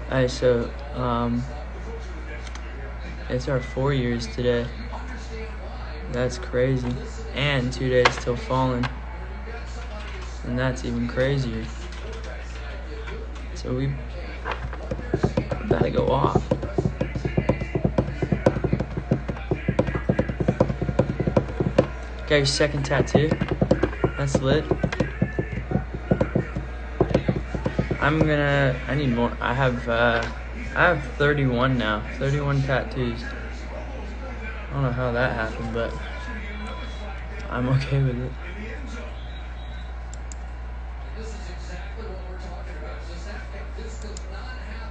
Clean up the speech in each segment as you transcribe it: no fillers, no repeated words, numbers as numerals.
Alright, so it's our 4 years today. That's crazy. And 2 days till falling. And that's even crazier. So we gotta go off. Got your second tattoo. That's lit. I need more. I have 31 now. 31 tattoos. I don't know how that happened, but I'm okay with it.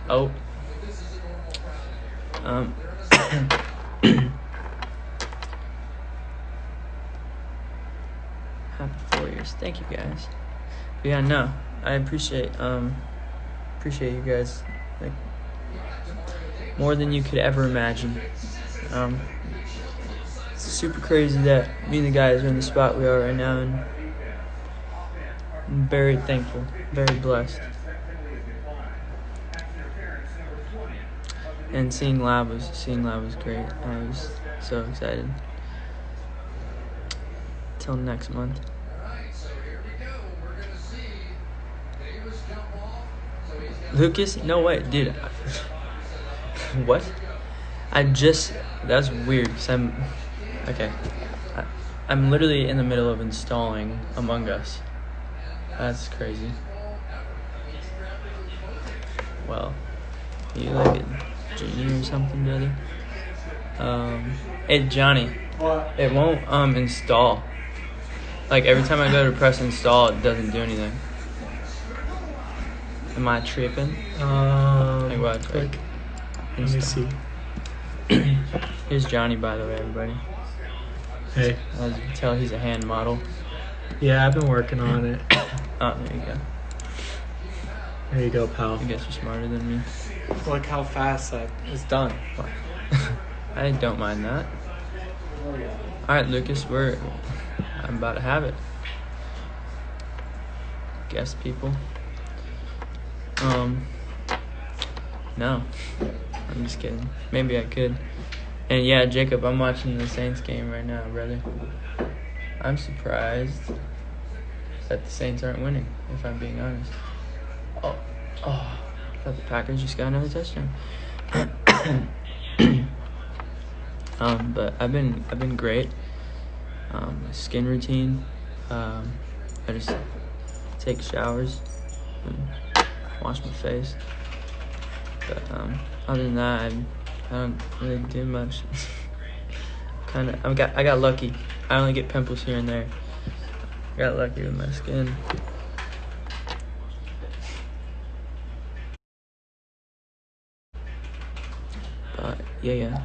Oh. Happy 4 years. Thank you guys. But yeah, no, I appreciate you guys like more than you could ever imagine. It's super crazy that me and the guys are in the spot we are right now, and I'm very thankful, very blessed. And seeing lab was great. I was so excited. Till next month. Lucas? No way, dude. What? That's weird, because I'm literally in the middle of installing Among Us. That's crazy. Well, you like a junior or something, brother? Hey, Johnny. What? It won't install. Like, every time I go to press install, it doesn't do anything. Am I tripping? Like what? Click. Let me see. Here's Johnny, by the way, everybody. Hey. As you can tell, he's a hand model. Yeah, I've been working on it. Oh, there you go. There you go, pal. I guess you're smarter than me. Look how fast that is done. I don't mind that. Alright, Lucas, I'm about to have it. Guess people. No. I'm just kidding. Maybe I could. And yeah, Jacob, I'm watching the Saints game right now, brother. I'm surprised that the Saints aren't winning, if I'm being honest. Oh, I thought the Packers just got another touchdown. But I've been great. Skin routine. I just take showers and wash my face. But other than that, I don't really do much. I got lucky. I only get pimples here and there. I got lucky with my skin. But yeah.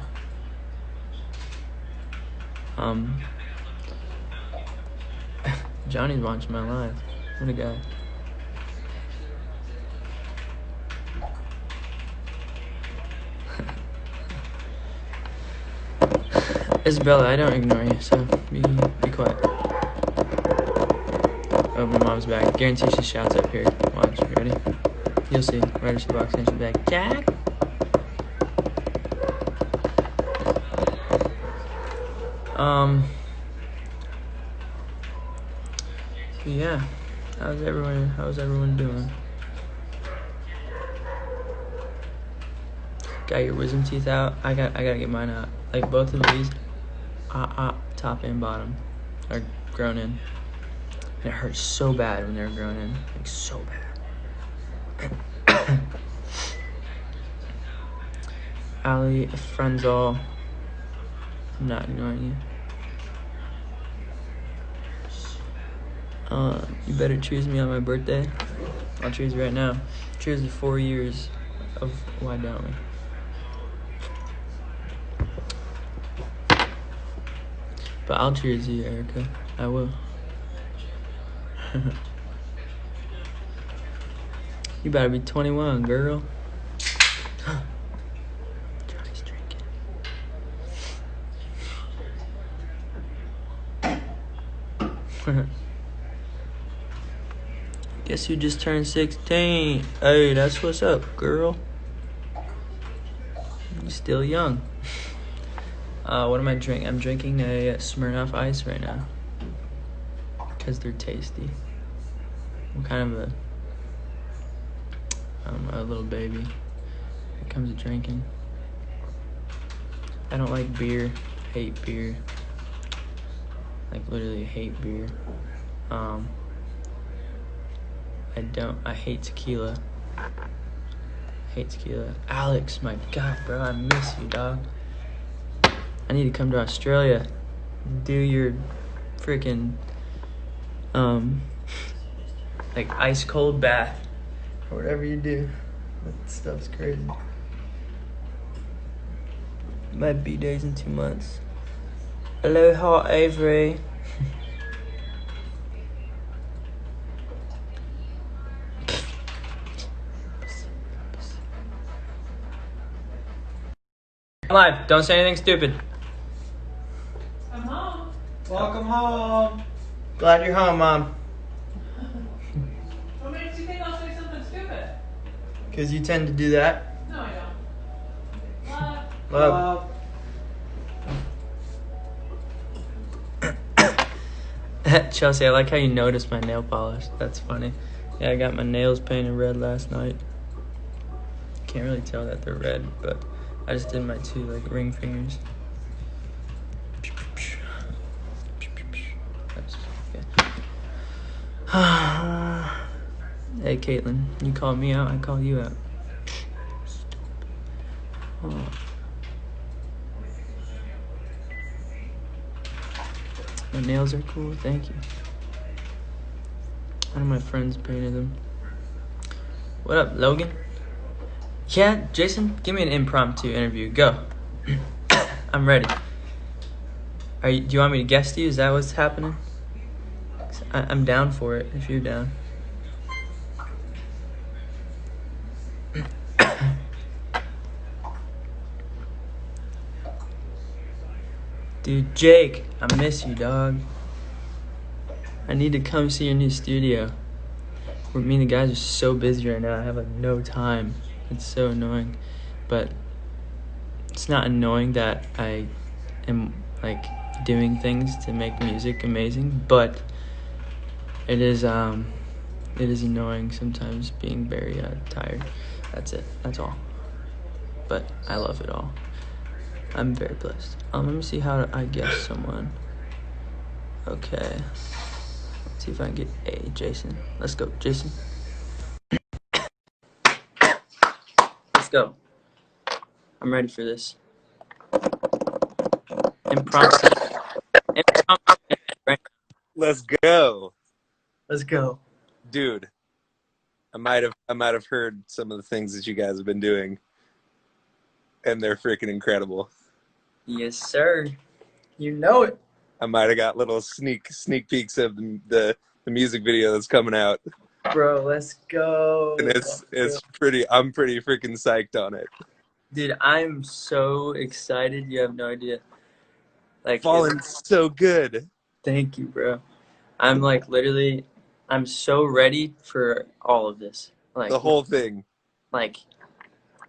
Johnny's watching my live. What a guy. Isabella, I don't ignore you, so be quiet. Oh, my mom's back. Guarantee she shouts up here. Watch, you ready? You'll see. Right as she walks in, she's back. Jack? Yeah. How's everyone doing? Got your wisdom teeth out? I gotta get mine out. Like both of these, top and bottom, are grown in. And it hurts so bad when they're grown in. Like so bad. Allie, friends all. I'm not ignoring you. You better choose me on my birthday. I'll choose right now. Cheers to 4 years of Why Don't We? But I'll cheers you, Erica. I will. You better be 21, girl. Johnny's drinking. Guess you just turned 16. Hey, that's what's up, girl. still young. What am I drinking? I'm drinking a Smirnoff Ice right now because they're tasty. I'm kind of a little baby when it comes to drinking. I don't like beer. Hate beer. Like literally hate beer. I hate tequila. Alex, my God, bro, I miss you, dog. I need to come to Australia. Do your freaking like ice cold bath or whatever you do. That stuff's crazy. My B-day's in 2 months. Aloha, Avery. I'm live. Don't say anything stupid. I'm home. Welcome home. Glad you're home, Mom. What makes you think I'll say something stupid? Because you tend to do that. No, I don't. Love. Chelsea, I like how you noticed my nail polish. That's funny. Yeah, I got my nails painted red last night. Can't really tell that they're red, but I just did my 2 like ring fingers. That's okay. Hey, Caitlin, you call me out, I call you out. Oh. My nails are cool, thank you. One of my friends painted them. What up, Logan? Yeah, Jason, give me an impromptu interview. Go. I'm ready. Do you want me to guest you? Is that what's happening? I'm down for it if you're down. Dude, Jake, I miss you, dog. I need to come see your new studio. Me and the guys are so busy right now. I have like no time. It's so annoying. But it's not annoying that I am like doing things to make music amazing, but it is annoying sometimes being very tired. That's it. That's all. But I love it all. I'm very blessed. Let me see how I guess someone. Okay. Let's see if I can get a Jason. Let's go, Jason. Let's go. I'm ready for this. Impromptu. Right. Let's go. Let's go. Dude, I might have heard some of the things that you guys have been doing, and they're freaking incredible. Yes, sir. You know it. I might have got little sneak peeks of the music video that's coming out, Bro, let's go. and I'm pretty freaking psyched on it. Dude, I'm so excited. You have no idea. Like, Falling so good. thank you, bro. I'm like literally, I'm so ready for all of this. Like The whole thing. Like,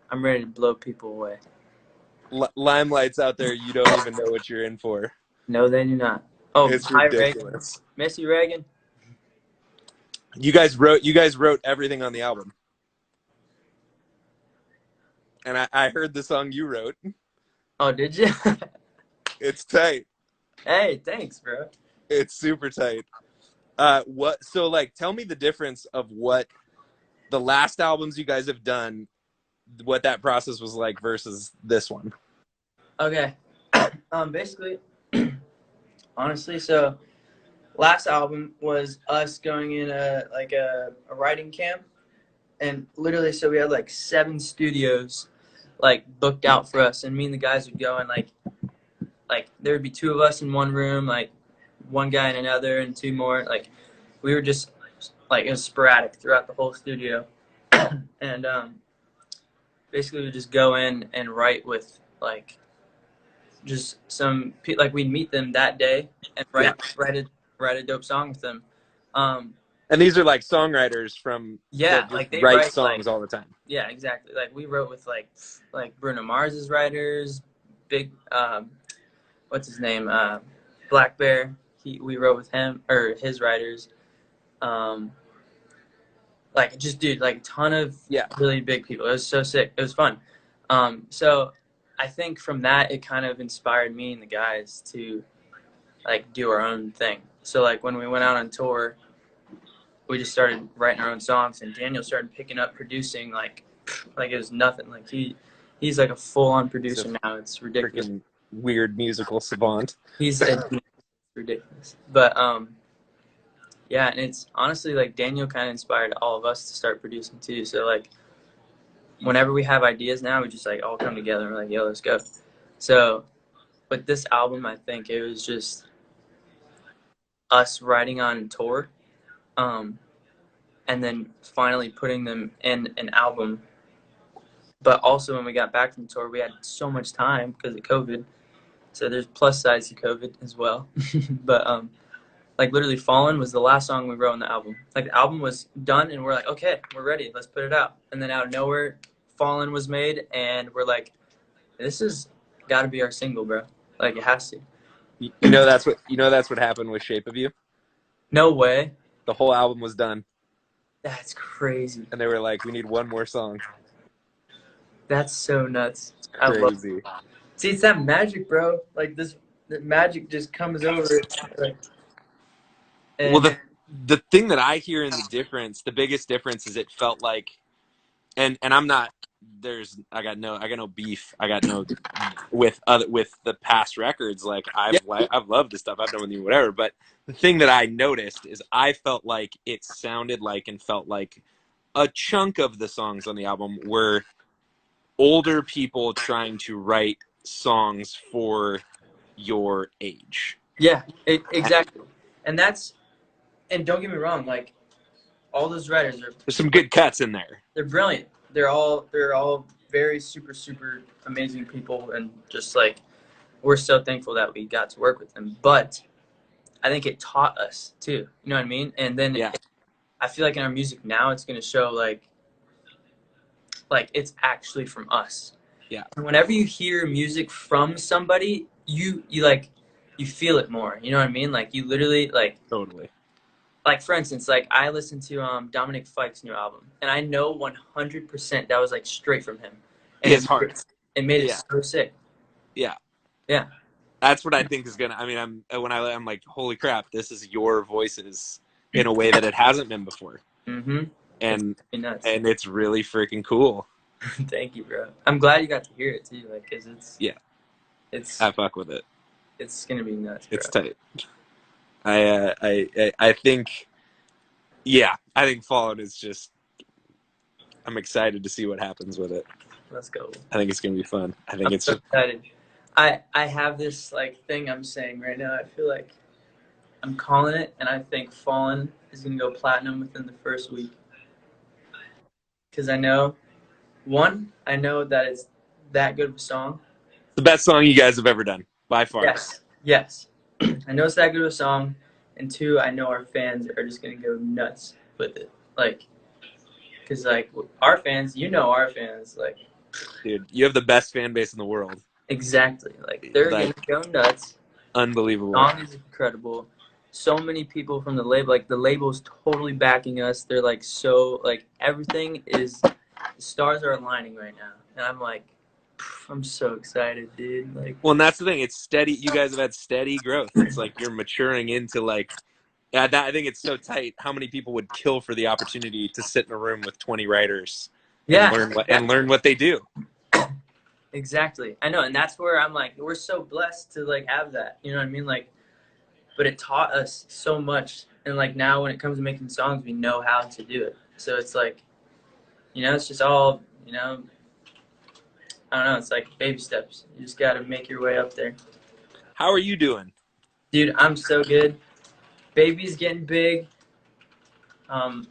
I'm ready to blow people away. Limelight's out there. You don't even know what you're in for. No, they do not. Oh, It's hi, ridiculous. Reagan. Miss you, Reagan. You guys wrote everything on the album. And I heard the song you wrote. Oh, did you? It's tight. Hey, thanks, bro. It's super tight. So like tell me the difference of what the last albums you guys have done, what that process was like versus this one. Okay. Basically, honestly, so last album was us going in a writing camp, and literally, so we had like 7 studios like booked out for us, and me and the guys would go and like there would be 2 of us in one room, like one guy in another, and 2 more. Like we were just like it was sporadic throughout the whole studio, and basically we would just go in and write with like just some like we'd meet them that day and write a dope song with them. And these are like songwriters from Yeah, that just like they write write songs like all the time. yeah, exactly. Like we wrote with like Bruno Mars's writers, big what's his name? Black Bear. We wrote with him or his writers. Um, like just dude, like a ton of Yeah. really big people. It was so sick. It was fun. So I think from that it kind of inspired me and the guys to like do our own thing. So like when we went out on tour, we just started writing our own songs, and Daniel started picking up producing like it was nothing. Like he's like a full on He's producer a now. It's ridiculous. freaking weird musical savant. He's ridiculous. But yeah, and it's honestly like Daniel kind of inspired all of us to start producing too. So like whenever we have ideas now, we just like all come together and we're like, yo, let's go. So with this album, I think it was just us writing on tour, and then finally putting them in an album. But also when we got back from tour, we had so much time because of COVID. So there's plus sides to COVID as well. But like literally Fallen was the last song we wrote on the album. Like the album was done and we're like, okay, we're ready, let's put it out. And then out of nowhere, Fallen was made and we're like, this is gotta be our single, bro. Like it has to. You know that's what happened with Shape of You. No way. The whole album was done, That's crazy. and they were like, "We need one more song." That's so nuts. It's I love crazy. it. See, it's that magic, bro. Like this the magic just comes over it. Like, Well, the thing that I hear in the difference, the biggest difference, is it felt like, and I'm not. I got no beef. I got no with the past records. Like I've loved this stuff. I've done with you, whatever. But the thing that I noticed is I felt like it sounded like and felt like a chunk of the songs on the album were older people trying to write songs for your age. yeah, exactly. And don't get me wrong, like all those writers There's some good cuts in there. they're brilliant. They're all very super amazing people, and just like we're so thankful that we got to work with them. But I think it taught us too. You know what I mean? And then Yeah. I feel like in our music now, it's gonna show like it's actually from us. Yeah. And whenever you hear music from somebody, you like you feel it more. You know what I mean? Like you literally like. Totally. Like for instance, like I listened to Dominic Fike's new album, and I know 100% that was like straight from him. And It's hard. It made it so sick. Yeah. Yeah. That's what I think is gonna. I mean, I'm like, holy crap, this is your voices in a way that it hasn't been before. Mm-hmm. And nuts. And it's really freaking cool. Thank you, bro. I'm glad you got to hear it too, like, cause it's I fuck with it. It's gonna be nuts, bro. It's tight. I think, yeah, I think Fallen is just. I'm excited to see what happens with it. Let's go. I think it's gonna be fun. I think I'm it's so excited. I have this like thing I'm saying right now. I feel like I'm calling it, and I think Fallen is gonna go platinum within the first week. Cause I know that it's that good of a song. the best song you guys have ever done by far. Yes. I know it's that good of a song, and two, I know our fans are just gonna go nuts with it. Like, cause like our fans, our fans, like. Dude, you have the best fan base in the world. Exactly. Like they're gonna go nuts. Unbelievable. The song is incredible. So many people from the label, like the label's totally backing us. They're like so like everything is. The stars are aligning right now, and I'm like. I'm so excited, dude. Like, well, and that's the thing. It's steady. You guys have had steady growth. It's like you're maturing into like. I think it's so tight. How many people would kill for the opportunity to sit in a room with 20 writers? And learn what they do. Exactly. I know, and that's where I'm like, we're so blessed to like have that. You know what I mean? Like, but it taught us so much, and like now when it comes to making songs, we know how to do it. So it's like, it's just all, I don't know. It's like baby steps. You just got to make your way up there. How are you doing? Dude, I'm so good. Baby's getting big.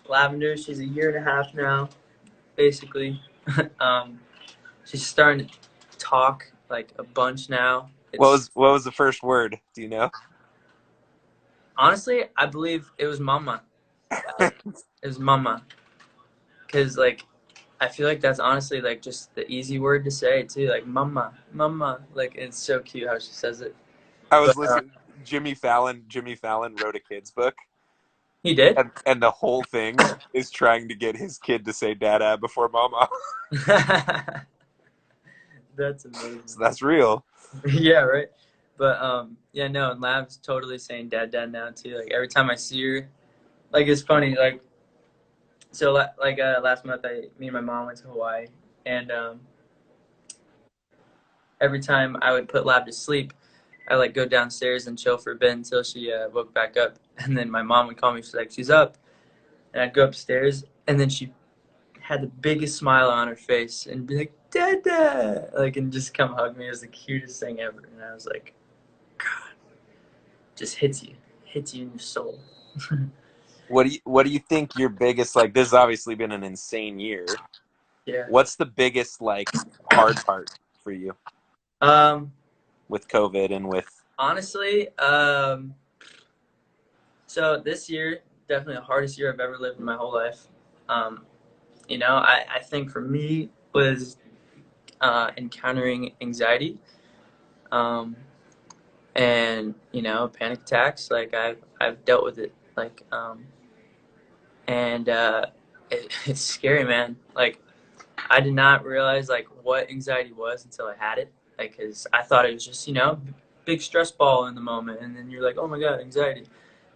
Lavender, she's 1.5 years now, basically. She's starting to talk like a bunch now. What was the first word? Do you know? Honestly, I believe it was mama. is mama, because like I feel like that's honestly like just the easy word to say too, like mama, mama. Like it's so cute how she says it. I But was listening. Jimmy Fallon wrote a kid's book, he did. and the whole thing is trying to get his kid to say "dada" before "mama." That's amazing. So that's real. Yeah, right. But yeah, no, and Lab's totally saying dad, dad now too. Like every time I see her, like it's funny. Like so, last month, me and my mom went to Hawaii, and every time I would put Lab to sleep, I like go downstairs and chill for a bit until she woke back up, and then my mom would call me. She's like, she's up, and I'd go upstairs, and then she had the biggest smile on her face and be like, Dada, like, and just come hug me. It was the cutest thing ever, and I was like, God, just hits you in your soul. What do you think your biggest, like, this has obviously been an insane year. Yeah. What's the biggest, like, hard part for you with COVID and with Honestly, so this year definitely the hardest year I've ever lived in my whole life. Um, I think for me was encountering anxiety, um, and panic attacks. Like I've dealt with it, like and it's scary, man. Like I did not realize like what anxiety was until I had it. Like, cause I thought it was just big stress ball in the moment, and then you're like, oh my god, anxiety.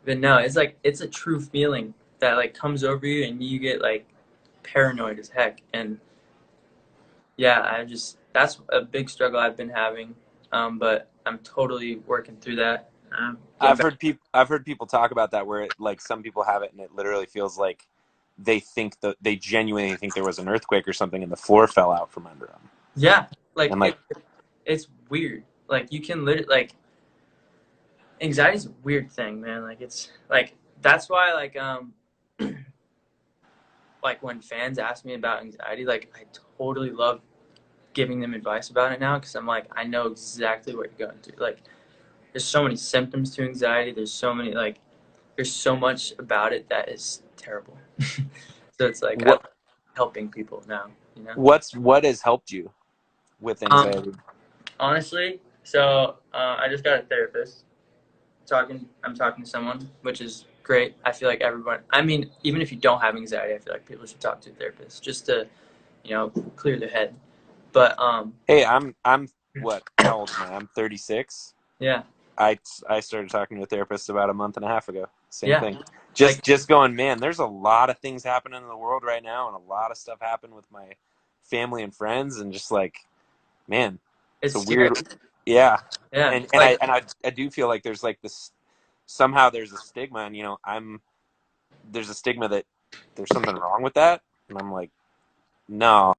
But no, it's like it's a true feeling that like comes over you, and you get like paranoid as heck. And yeah, that's a big struggle I've been having. But I'm totally working through that. Getting back. I've heard people talk about that where it, like some people have it and it literally feels like they genuinely think there was an earthquake or something and the floor fell out from under them. Yeah, like And like it's weird. Like you can literally like anxiety's a weird thing, man. Like it's like that's why like when fans ask me about anxiety, like I totally love giving them advice about it now because I'm like I know exactly what you're going through. Like there's so many symptoms to anxiety. There's so much about it that is terrible. So it's like I what love helping people now. what has helped you with Um, anxiety? honestly, so I just got a therapist. I'm talking to someone, which is great. I feel like everyone. I mean, even if you don't have anxiety, I feel like people should talk to a therapist just to clear their head. But Hey, I'm what? How old am I? I'm 36. yeah, I started talking to a therapist about a month and a half ago. Same yeah, thing. like Just going, man, there's a lot of things happening in the world right now and a lot of stuff happened with my family and friends and just like, man, it's it's a scary. weird yeah. Yeah, And like I do feel like there's like this somehow there's a stigma and there's a stigma that there's something wrong with that. And I'm like, no,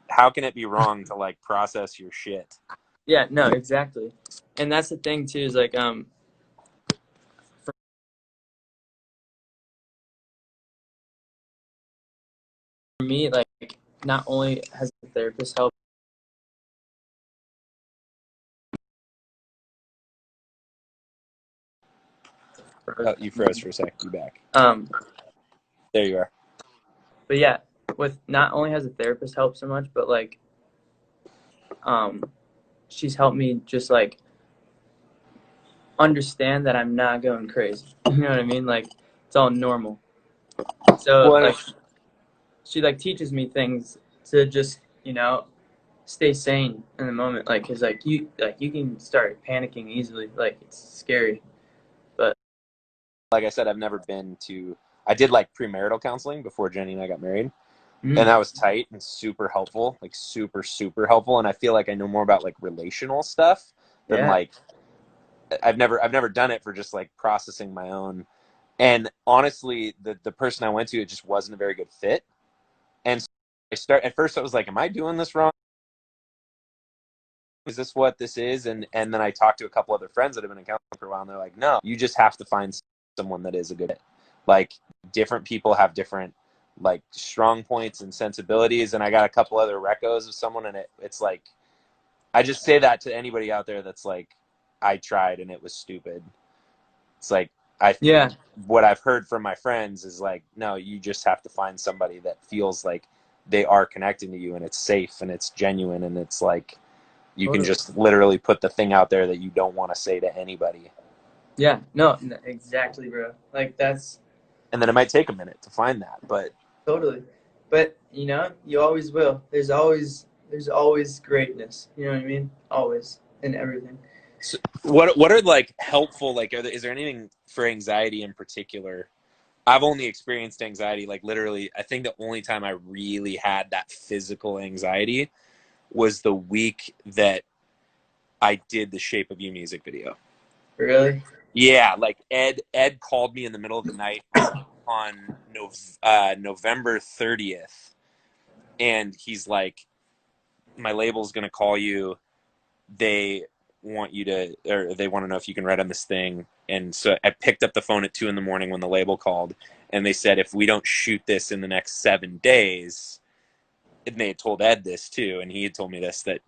how can it be wrong to like process your shit? yeah, no, exactly. And that's the thing too is like for me like not only has the therapist helped. Oh, you froze for a sec. You back. Um, There you are. but yeah, with not only has the therapist helped so much, but like um, she's helped me just like understand that I'm not going crazy. You know what I mean? Like it's all normal. So Well, like she like teaches me things to just stay sane in the moment. Like cause like you can start panicking easily. Like it's scary. But like I said, I've never been to. I did like premarital counseling before Jenny and I got married, and mm, that was tight and super helpful, like super helpful. And I feel like I know more about like relational stuff than yeah, like I've never done it for just like processing my own. And honestly, the person I went to, it just wasn't a very good fit. And so at first I was like, am I doing this wrong? Is this what this is? And then I talked to a couple other friends that have been in counseling for a while, and they're like, no, you just have to find someone that is a good fit. Like different people have different like strong points and sensibilities, and I got a couple other recos of someone, and it's like I just say that to anybody out there that's like I tried and it was stupid. It's like Yeah, what I've heard from my friends is like, no, you just have to find somebody that feels like they are connecting to you and it's safe and it's genuine and it's like you can totally. just literally put the thing out there that you don't want to say to anybody. Yeah, no, exactly, bro. Like that's And then it might take a minute to find that, but totally. But you know, you always will. There's always greatness. You know what I mean? Always in everything. so what are like helpful, like is there anything for anxiety in particular? I've only experienced anxiety like literally, I think the only time I really had that physical anxiety was the week that I did the Shape of You music video. Really? Yeah, like Ed called me in the middle of the night on November 30th, and he's like, "My label's gonna call you. They want you to, or they want to know if you can write on this thing." And so I picked up the phone at 2 a.m. when the label called, and they said, "If we don't shoot this in the next 7 days," and they had told Ed this too, and he had told me this, that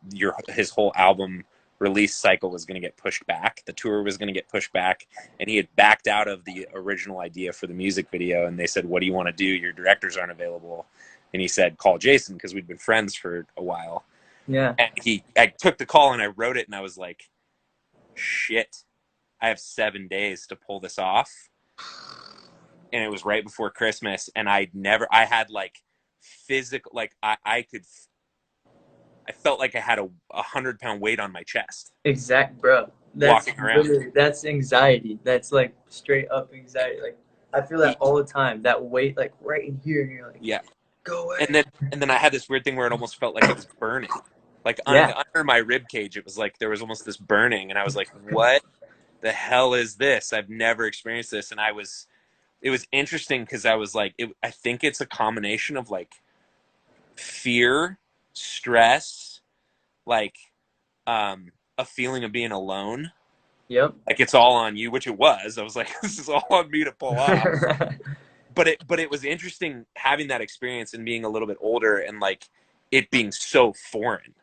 his whole album release cycle was going to get pushed back. The tour was going to get pushed back, and he had backed out of the original idea for the music video. And they said, "What do you want to do? Your directors aren't available." And he said, "Call Jason," because we'd been friends for a while. Yeah. And I took the call and I wrote it, and I was like, "Shit, I have 7 days to pull this off." And it was right before Christmas, and I had like physical, like I felt like I had a 100-pound weight on my chest Exact, bro. That's walking around. literally that's anxiety. That's like straight up anxiety. Like I feel that all the time. That weight, like right in here, and you're like, Yeah, go away. and then I had this weird thing where it almost felt like it was burning, like Yeah. under my rib cage. It was like there was almost this burning, and I was like, "What the hell is this? I've never experienced this." And it was interesting because I was like, I think it's a combination of like fear, stress, like a feeling of being alone. Yep. Like it's all on you, which it was. I was like, this is all on me to pull off. But it was interesting having that experience and being a little bit older and like it being so foreign.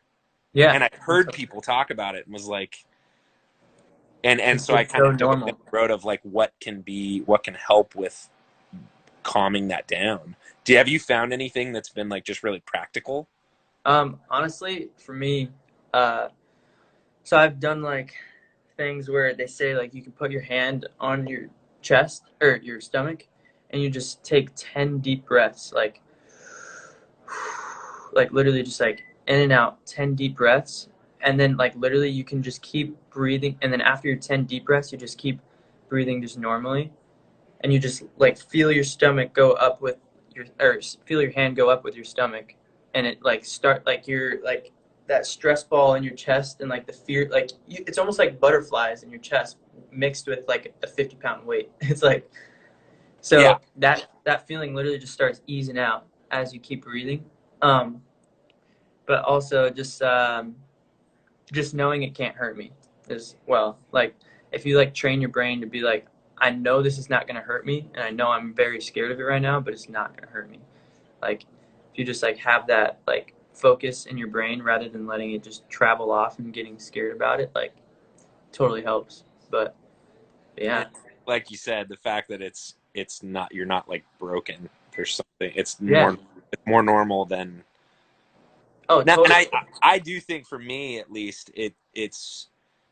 Yeah. And I heard people talk about it and was like, and so I It's kind so of dove down normal. the road of like what can help with calming that down. Have you found anything that's been like just really practical? Honestly, for me, uh, so I've done like things where they say like you can put your hand on your chest or your stomach, and you just take 10 deep breaths, like literally just like in and out 10 deep breaths, and then like literally you can just keep breathing, and then after your 10 deep breaths, you just keep breathing just normally, and you just like feel your stomach go up with feel your hand go up with your stomach, and it like start like you're like that stress ball in your chest, and like the fear, like it's almost like butterflies in your chest mixed with like a 50-pound weight. It's like Yeah. so that feeling literally just starts easing out as you keep breathing. um but also just knowing it can't hurt me as well. Like if you like train your brain to be like, I know this is not gonna hurt me, and I know I'm very scared of it right now, but it's not gonna hurt me. Like if you just like have that like focus in your brain rather than letting it just travel off and getting scared about it, like totally helps. But yeah, And like you said, the fact that it's not, you're not like broken. There's something. yeah, It's more normal than oh now. And totally. I do think for me at least it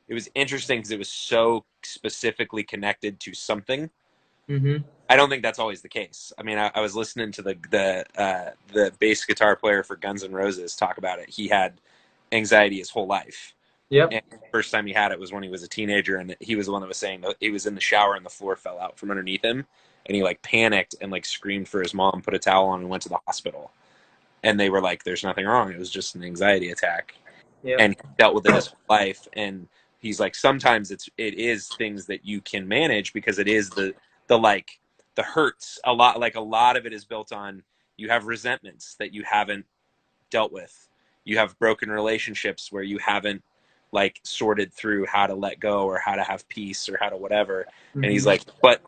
was interesting because it was so specifically connected to something. Mm-hmm. I don't think that's always the case. I mean, I was listening to the bass guitar player for Guns N' Roses talk about it. He had anxiety his whole life. Yep. And the first time he had it was when he was a teenager, and he was the one that was saying that he was in the shower and the floor fell out from underneath him, and he like panicked and like screamed for his mom, put a towel on, and went to the hospital. And they were like, "There's nothing wrong. It was just an anxiety attack." Yep. And he dealt with it his whole life. And he's like, sometimes it is things that you can manage because it is the like the hurts a lot. Like a lot of it is built on you have resentments that you haven't dealt with. You have broken relationships where you haven't like sorted through how to let go or how to have peace or how to whatever. And he's Mm-hmm. like, but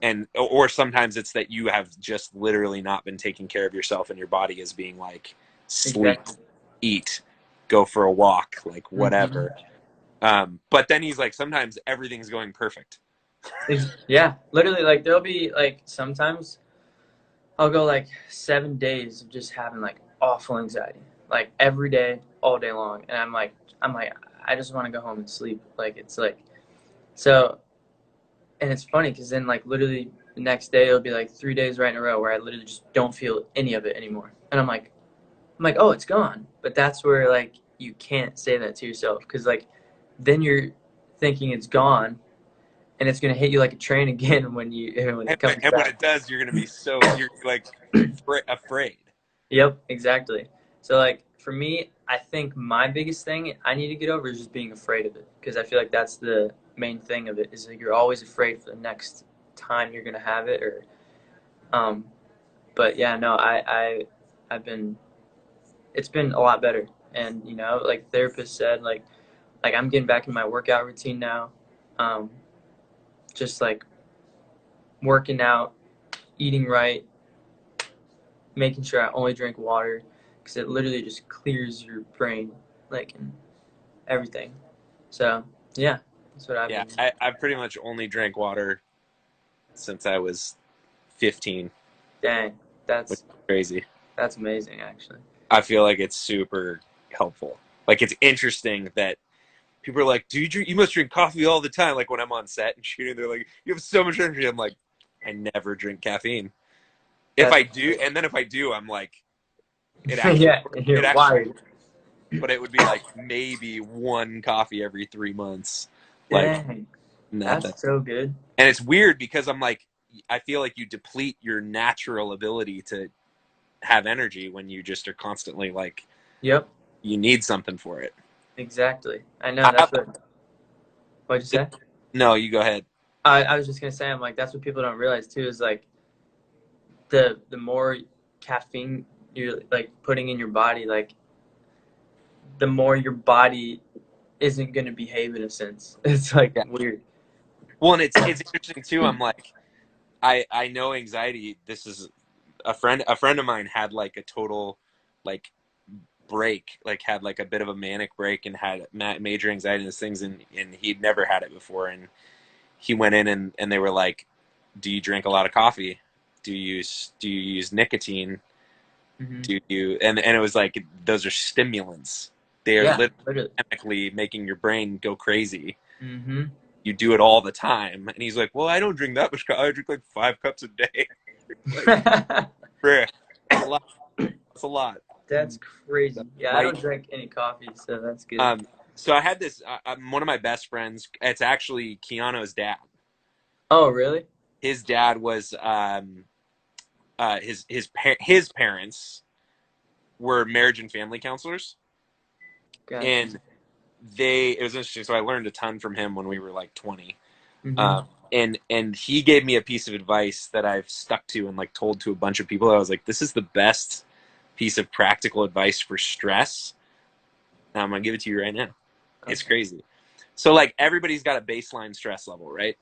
and or sometimes it's that you have just literally not been taking care of yourself, and your body is being like sleep, Exactly. eat, go for a walk, like Mm-hmm. whatever. But then he's like, sometimes everything's going perfect. Yeah, literally, like there'll be like sometimes I'll go like 7 days of just having like awful anxiety, like every day, all day long, and I'm like, I just want to go home and sleep. Like it's like so, and it's funny because then like literally the next day it'll be like 3 days right in a row where I literally just don't feel any of it anymore, and I'm like, oh, it's gone. But that's where like you can't say that to yourself because like then you're thinking it's gone, and it's gonna hit you like a train again when it comes And when back. it does, you're gonna be you're like afraid. Yep, exactly. So like for me, I think my biggest thing I need to get over is just being afraid of it because I feel like that's the main thing of it is like you're always afraid for the next time you're gonna have it or um but yeah, no, I've been it's been a lot better. And like therapist said, like I'm getting back in my workout routine now. Um just like working out, eating right, making sure I only drink water because it literally just clears your brain like and everything. So yeah, that's what I've Yeah, been. I've pretty much only drank water since I was 15, Dang, which that's is crazy. that's amazing actually. I feel like it's super helpful. Like it's interesting that people are like, "Do you drink? You must drink coffee all the time." Like when I'm on set and shooting, they're like, "You have so much energy." I'm like, "I never drink caffeine. If That's I do, and then if I do, I'm like, yeah, it you're actually, wired. but it would be like maybe one coffee every 3 months, like Dang, nothing." that's so good. And it's weird because I'm like, I feel like you deplete your natural ability to have energy when you just are constantly like Yep, you need something for it. exactly. I know. I, That's what'd you say? no, you go ahead. I was just gonna say I'm like that's what people don't realize too is like the more caffeine you're like putting in your body like the more your body isn't gonna behave in a sense. It's like Yeah. weird. Well, and it's interesting too. I'm like, I know anxiety. This is a friend of mine had like a total like break, like had like a bit of a manic break and had major anxiety and these things, and he'd never had it before, and he went in and they were like, do you drink a lot of coffee? Do you use nicotine? Hmm. Do you and it was like those are stimulants. They are Yeah, literally literally. chemically making your brain go crazy. Hmm. You do it all the time. And he's like, well, I don't drink that much coffee. I drink like 5 cups a day. Like, bruh, that's a lot. That's a lot. That's crazy. Yeah, I Might don't drink any coffee, so that's good. um so I had this one of my best friends, it's actually Keanu's dad. Oh, really? His dad was his parents were marriage and family counselors, Gotcha. and it was interesting. So I learned a ton from him when we were like 20. Hmm. And he gave me a piece of advice that I've stuck to and like told to a bunch of people. I was like, this is the best piece of practical advice for stress. Now I'm gonna give it to you right now. It's Okay. crazy. So like everybody's got a baseline stress level, right?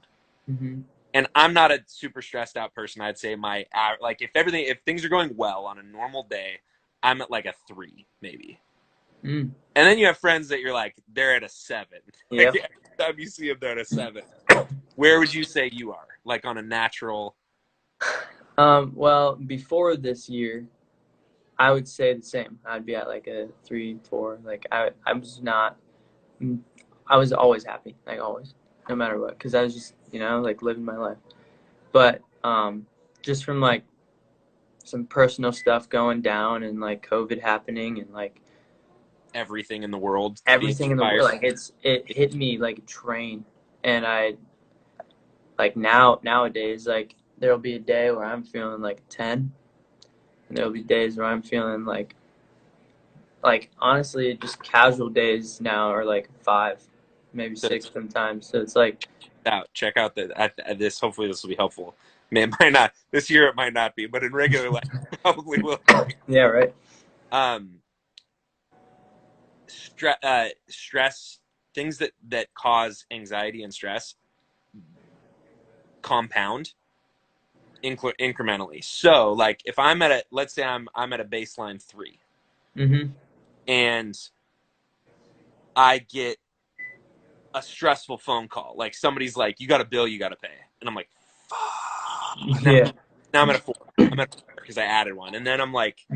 Hmm. And I'm not a super stressed out person. I'd say like if things are going well on a normal day, I'm at like a 3 maybe. Mm. And then you have friends that you're like they're at a 7. Like Yep. every time you see them, they're at a 7. Where would you say you are? Like on a natural? Well, before this year, I would say the same. I'd be at like a 3, 4. Like I was not. mm, I was always happy, like always, no matter what, because I was just like living my life. But just from like some personal stuff going down and like COVID happening and like Everything in the world being everything in the world, fired. like it hit me like a train. And I like nowadays like there'll be a day where I'm feeling like a 10, and there'll be days where I'm feeling like honestly just casual days now are like 5, maybe So 6 sometimes. So it's like check out this. Hopefully, this will be helpful. Man, it might not this year. It might not be, but in regular life, it probably will. yeah, right. Um, stress, things that cause anxiety and stress compound incrementally. So, like, if I'm at let's say I'm at a baseline 3, Mhm. and I get a stressful phone call. Like somebody's like, you got a bill you got to pay. And I'm like, fuck. Yeah. Now I'm at a 4. I'm at a 4 because I added one. And then I'm like,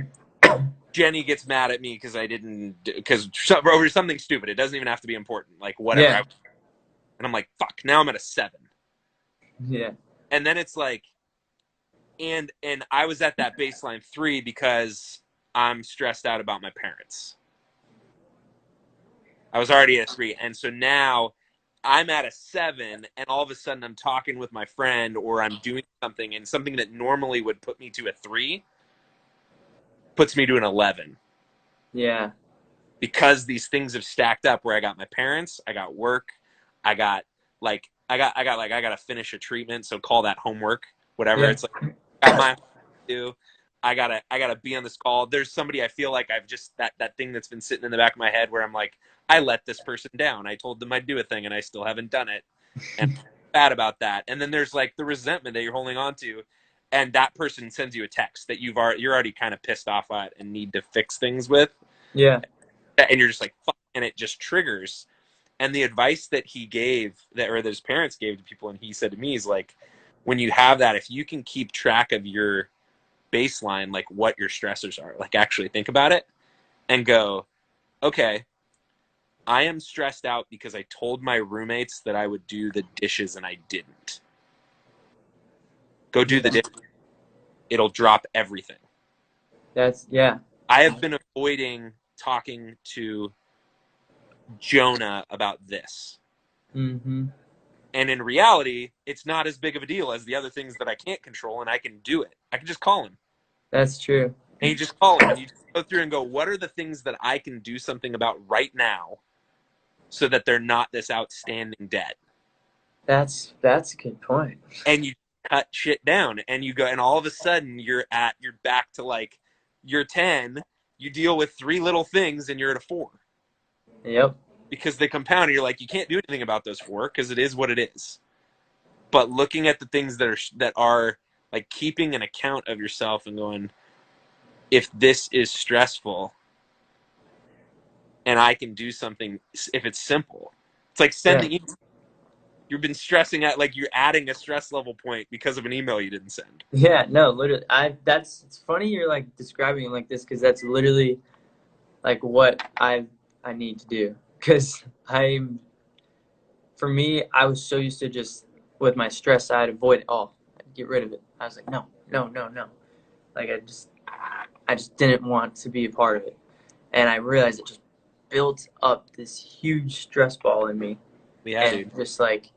Jenny gets mad at me because I didn't, because over something stupid. It doesn't even have to be important. Like whatever. Yeah. And I'm like, fuck, now I'm at a 7. Yeah. And then it's like, and I was at that baseline 3 because I'm stressed out about my parents. I was already at a 3. And so now I'm at a 7, and all of a sudden I'm talking with my friend or I'm doing something, and something that normally would put me to a 3 puts me to an 11. Yeah. Because these things have stacked up where I got my parents, I got work, I got I gotta finish a treatment, so call that homework, whatever. Yeah. It's like I got my do. I gotta be on this call. There's somebody I feel like I've just that thing that's been sitting in the back of my head where I'm like, I let this person down. I told them I'd do a thing and I still haven't done it. And I'm bad about that. And then there's like the resentment that you're holding on to, and that person sends you a text that you're already kind of pissed off at and need to fix things with. Yeah. And you're just like, fuck, and it just triggers. And the advice that he gave, that his parents gave to people, and he said to me, is like, when you have that, if you can keep track of your baseline, like what your stressors are, like actually think about it and go, okay, I am stressed out because I told my roommates that I would do the dishes and I didn't. Go do the dishes. It'll drop everything. Yeah. I have been avoiding talking to Jonah about this. Mm-hmm. And in reality, it's not as big of a deal as the other things that I can't control, and I can do it. I can just call him. That's true. And you just call him, and you just go through and go, what are the things that I can do something about right now so that they're not this outstanding debt? That's a good point. And you cut shit down, and you go, and all of a sudden you're back to like, you're 10, you deal with 3 little things, and you're at a 4. Yep. Because they compound, and you're like, you can't do anything about those 4 because it is what it is. But looking at the things that are like keeping an account of yourself and going, if this is stressful and I can do something, if it's simple, it's like sending. Yeah. You've been stressing out, like you're adding a stress level point because of an email you didn't send. Yeah, no, literally. It's funny you're like describing it like this, because that's literally like what I need to do. Because for me, I was so used to just with my stress, I'd avoid it all. I'd get rid of it. I was like, no. Like I just didn't want to be a part of it, and I realized it just built up this huge stress ball in me. Yeah, and dude. just like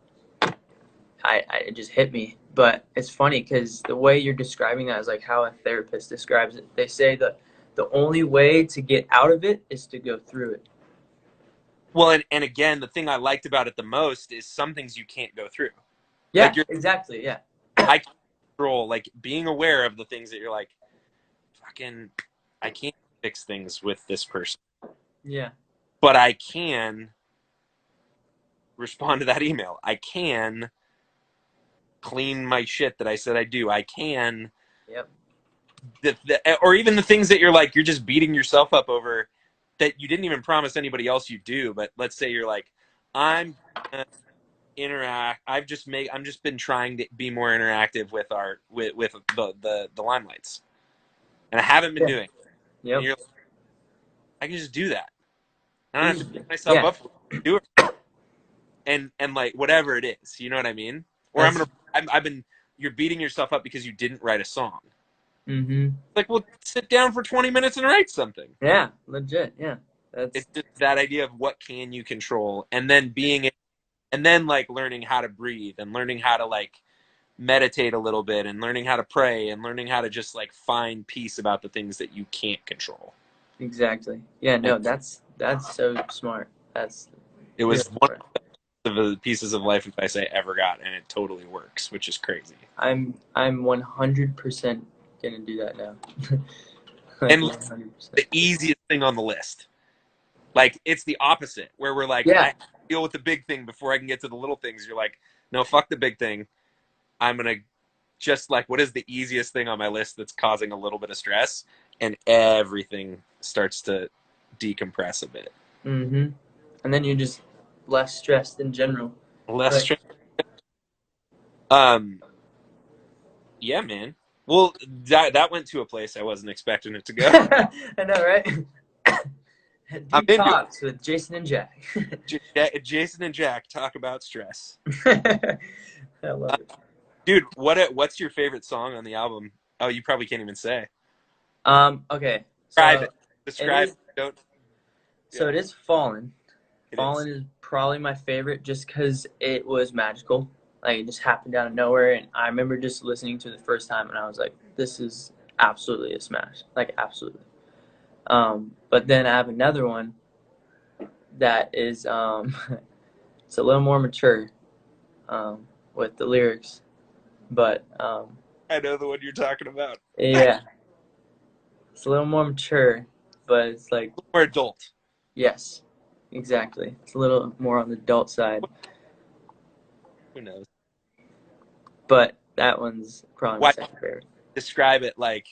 it just hit me. But it's funny because the way you're describing that is like how a therapist describes it. They say that the only way to get out of it is to go through it. Well, and again, the thing I liked about it the most is some things you can't go through. Yeah, Like exactly. Yeah. I can control, like being aware of the things that you're like, fucking, I can't fix things with this person. Yeah. But I can respond to that email. I can clean my shit that I said I do. I can. Yep. Or even the things that you're like, you're just beating yourself up over that you didn't even promise anybody else you do. But let's say you're like, I'm gonna interact. I'm just been trying to be more interactive with the limelights, and I haven't been doing. Yep. And you're like, I can just do that. I don't have to beat myself Yeah. up for it. Do it. And like whatever it is, you know what I mean? Or you're beating yourself up because you didn't write a song. Mm-hmm. Like, well, sit down for 20 minutes and write something. Yeah, legit. Yeah. It's just that idea of what can you control, and then like learning how to breathe and learning how to like meditate a little bit and learning how to pray and learning how to just like find peace about the things that you can't control. Exactly. Yeah, no, that's so smart. It was one of the pieces of life advice I ever got, and it totally works, which is crazy. I'm 100% gonna do that now. Like and 100%. The easiest thing on the list. Like, it's the opposite, where we're like, I deal with the big thing before I can get to the little things. You're like, no, fuck the big thing. I'm going to just like, what is the easiest thing on my list that's causing a little bit of stress? And everything starts to decompress a bit. Mm-hmm. And then you just less stressed in general. Less Like, stress. Yeah, man. Well, that went to a place I wasn't expecting it to go. I know, right? I'm Deep into Talks with Jason and Jack. it. Jason and Jack talk about stress. I love it. Dude, what's your favorite song on the album? Oh, you probably can't even say. Okay. Describe So it. it Describe is. it. Don't. So Yeah, it is Fallen. it is. Fallen is probably my favorite just because it was magical. Like, it just happened out of nowhere, and I remember just listening to it the first time, and I was like, "This is absolutely a smash!" Like, absolutely. But then I have another one that is it's a little more mature with the lyrics, but I know the one you're talking about. yeah, it's a little more mature, but it's like, Or adult. yes, exactly. It's a little more on the adult side, Who knows? but that one's probably my Why second favorite. describe it like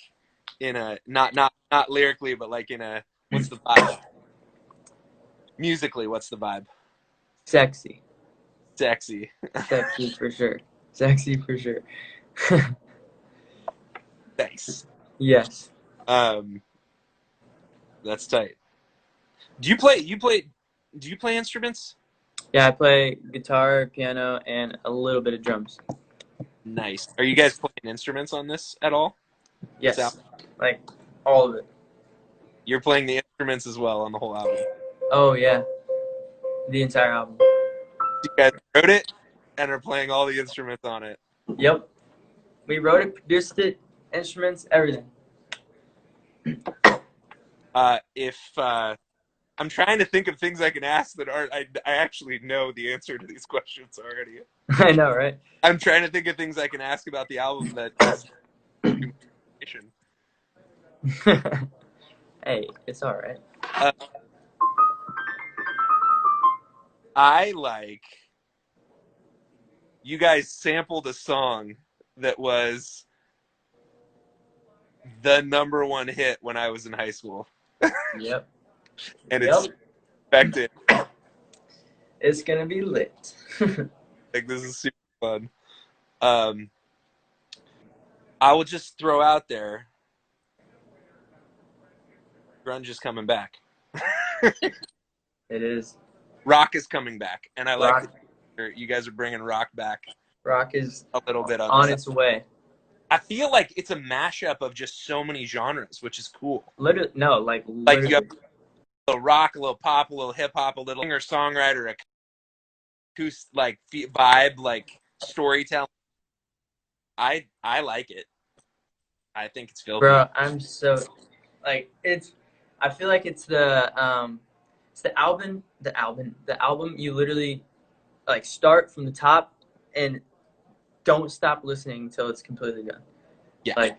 in a not lyrically, but like in a what's the vibe? Musically, what's the vibe? Sexy, Sexy. sexy for sure, sexy for sure. Nice. Yes. Um, that's tight. Do you play? Do you play instruments? Yeah, I play guitar, piano, and a little bit of drums. Nice. Are you guys playing instruments on this at all? This Yes, album? like all of it. You're playing the instruments as well on the whole album. Oh yeah, the entire album. You guys wrote it and are playing all the instruments on it. Yep, we wrote it, produced it, instruments, everything. If I'm trying to think of things I can ask that aren't, I actually know the answer to these questions already. I know, right? I'm trying to think of things I can ask about the album that is information. Hey, it's all right. Uh, I like you guys sampled a song that was the #1 hit when I was in high school, Yep. and it's Yep. expected. It's gonna be lit. Like this is super fun. Um, I will just throw out there, grunge is coming back. It is. Rock is coming back, and I like Rock. that you guys are bringing rock back Rock is a little bit on on this. its way. I feel like it's a mashup of just so many genres, which is cool. Literally, no, like Like you have literally. a little rock, a little pop, a little hip hop, a little singer songwriter, a like vibe, like storytelling. I like it. I think it's filthy. Bro, I'm so like it's. I feel like it's the album. You literally like start from the top and don't stop listening until it's completely done. Yeah, Like,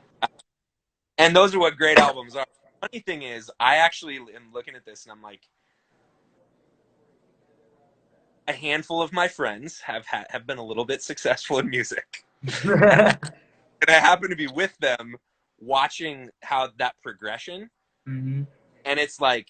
and those are what great albums are. The funny thing is, I actually am looking at this and I'm like, a handful of my friends have been a little bit successful in music, and I happen to be with them watching how that progression, mm-hmm. and it's like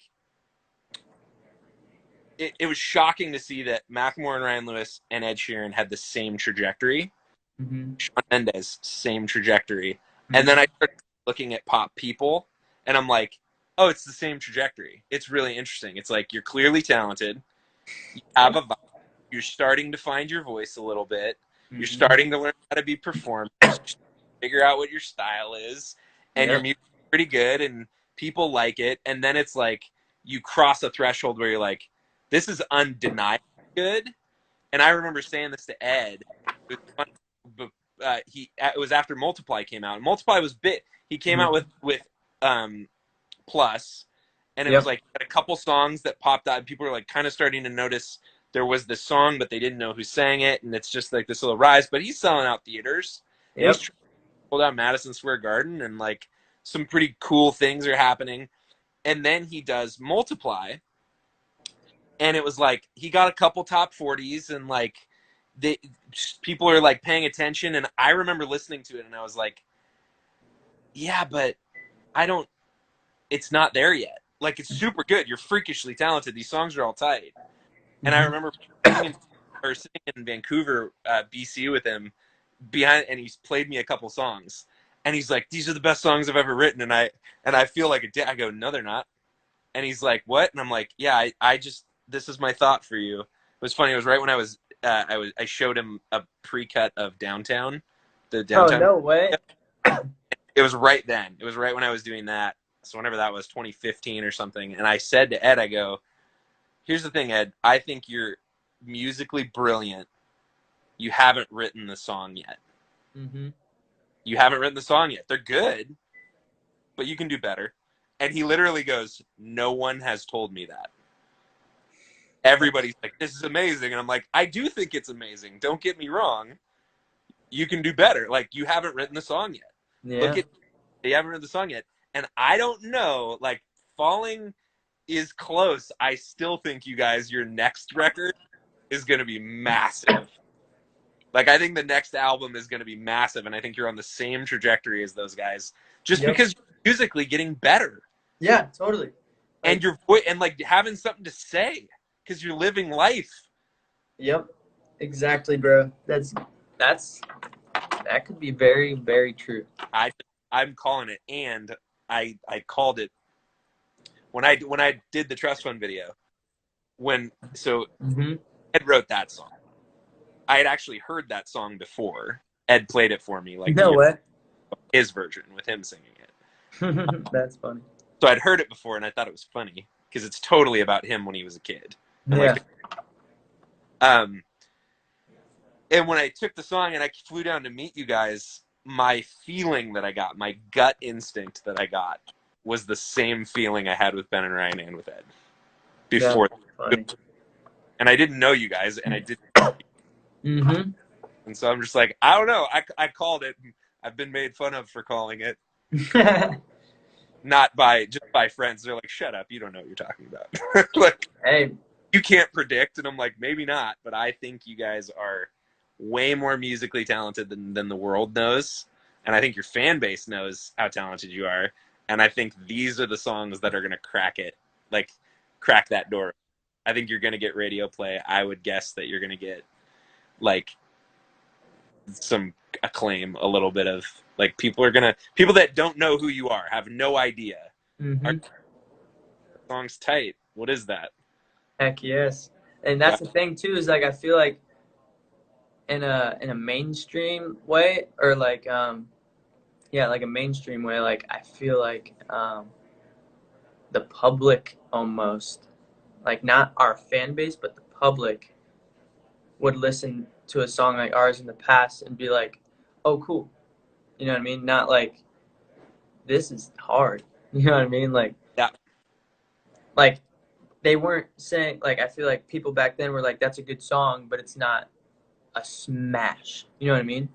it was shocking to see that Macklemore and Ryan Lewis and Ed Sheeran had the same trajectory. Mm-hmm. Shawn Mendes, same trajectory. Mm-hmm. And then I started looking at pop people, and I'm like, oh, it's the same trajectory. It's really interesting. It's like you're clearly talented. You have a vibe. You're starting to find your voice a little bit. Mm-hmm. You're starting to learn how to be performers. Figure out what your style is, and your Yep. music's pretty good, and people like it. And then it's like you cross a threshold where you're like, this is undeniably good. And I remember saying this to Ed. It was funny, but it was after Multiply came out. And Multiply was bit. He came out with Plus, and it was Yep. like a couple songs that popped out. And people were like kind of starting to notice there was this song, but they didn't know who sang it, and it's just like this little rise. But he's selling out theaters, and Yep. he's sold out Madison Square Garden, and like some pretty cool things are happening. And then he does Multiply, and it was like he got a couple top 40s, and like people are like paying attention. And I remember listening to it, and I was like, yeah, but it's not there yet. Like, it's super good. You're freakishly talented. These songs are all tight. And I remember sitting in Vancouver, BC with him and he's played me a couple songs. And he's like, these are the best songs I've ever written. And I feel like a dick. I go, no, they're not. And he's like, what? And I'm like, yeah, I just, this is my thought for you. It was funny. It was right when I showed him a pre-cut of Downtown, the Downtown. Oh, no way. It was right then. It was right when I was doing that. So whenever that was, 2015 or something. And I said to Ed, I go, here's the thing, Ed. I think you're musically brilliant. You haven't written the song yet. Mm-hmm. You haven't written the song yet. They're good, but you can do better. And he literally goes, no one has told me that. Everybody's like, this is amazing. And I'm like, I do think it's amazing. Don't get me wrong. You can do better. Like, you haven't written the song yet. Yeah. You haven't written the song yet. And I don't know, like, Falling is close. I still think you guys, your next record is going to be massive. Like, I think the next album is going to be massive, and I think you're on the same trajectory as those guys, just because you're musically getting better. Yeah, totally. And your voice, and like having something to say, because you're living life. Yep, exactly, bro. That could be very, very true. I'm calling it, and I called it when I did the trust fund video. Ed wrote that song. I had actually heard that song before. Ed played it for me, like no way. His version with him singing it. That's funny. So I'd heard it before, and I thought it was funny because it's totally about him when he was a kid. And yeah. And when I took the song and I flew down to meet you guys, my feeling that I got, my gut instinct that I got, was the same feeling I had with Ben and Ryan and with Ed before. And I didn't know you guys, and I didn't. Mm-hmm. And so I'm just like, I don't know. I called it. I've been made fun of for calling it. Not just by friends. They're like, shut up. You don't know what you're talking about. Like, hey, you can't predict. And I'm like, maybe not. But I think you guys are way more musically talented than the world knows. And I think your fan base knows how talented you are. And I think these are the songs that are going to crack it. Like, crack that door. I think you're going to get radio play. I would guess that you're going to get, like, some acclaim, a little bit of, like, people that don't know who you are, have no idea. mm-hmm. Song's tight. What is that? Heck yes. And that's the thing too, is like I feel like in a mainstream way, or like like a mainstream way, like I feel like the public almost, like not our fan base, but the public would listen to a song like ours in the past and be like, oh, cool. You know what I mean? Not like, this is hard. You know what I mean? Like, yeah. Like, they weren't saying, like, I feel like people back then were like, that's a good song, but it's not a smash. You know what I mean?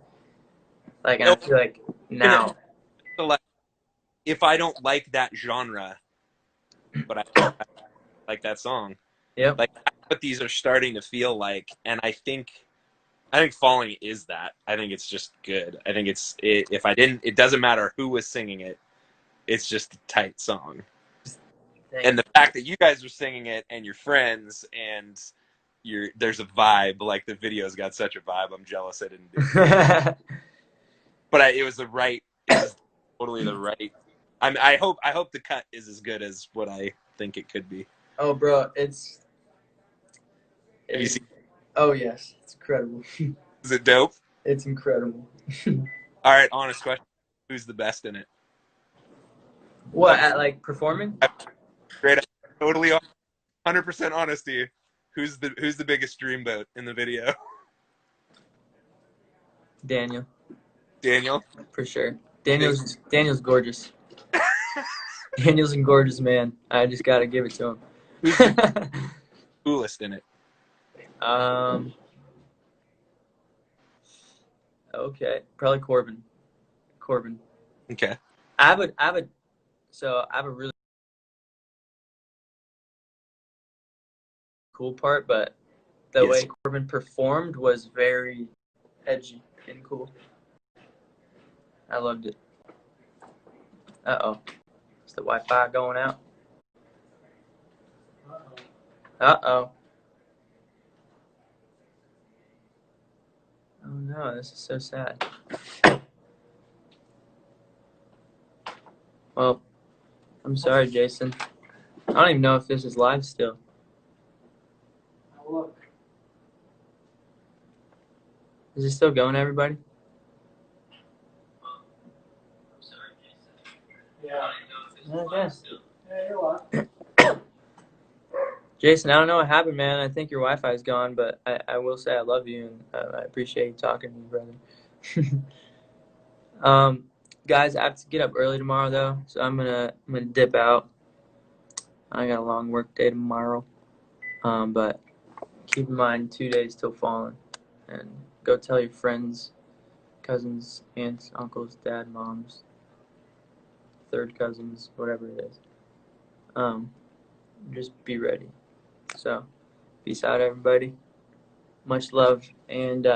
Like, and I feel like now. If I don't like that genre, but I like that song. Yep. Like, that's what these are starting to feel like. And I think Falling is that. I think it's just good. I think it doesn't matter who was singing it. It's just a tight song. And the fact that you guys are singing it and you're friends and there's a vibe, like the video's got such a vibe. I'm jealous I didn't do it. But it was totally the right. I hope the cut is as good as what I think it could be. Oh, bro, oh yes, it's incredible. Is it dope? It's incredible. All right, honest question: who's the best in it? What, at like performing? Great, totally, 100% honesty. Who's the biggest dreamboat in the video? Daniel. Daniel? For sure. Daniel's gorgeous. Daniel's a gorgeous man. I just gotta give it to him. Who's the coolest in it? Okay, probably Corbin. Okay. I have a really cool part, but the way Corbin performed was very edgy and cool. I loved it. Uh-oh. Is the Wi-Fi going out? Uh-oh. know. This is so sad. Well, I'm sorry, Jason. I don't even know if this is live still. Look. Is it still going, everybody? Yeah. Okay. Yeah, you're welcome. Jason, I don't know what happened, man. I think your Wi-Fi's gone, but I will say I love you and I appreciate you talking to me, brother. Guys, I have to get up early tomorrow though, so I'm gonna dip out. I got a long work day tomorrow. But keep in mind 2 days till falling, and go tell your friends, cousins, aunts, uncles, dad, moms, third cousins, whatever it is. Just be ready. So, peace out, everybody. Much love, and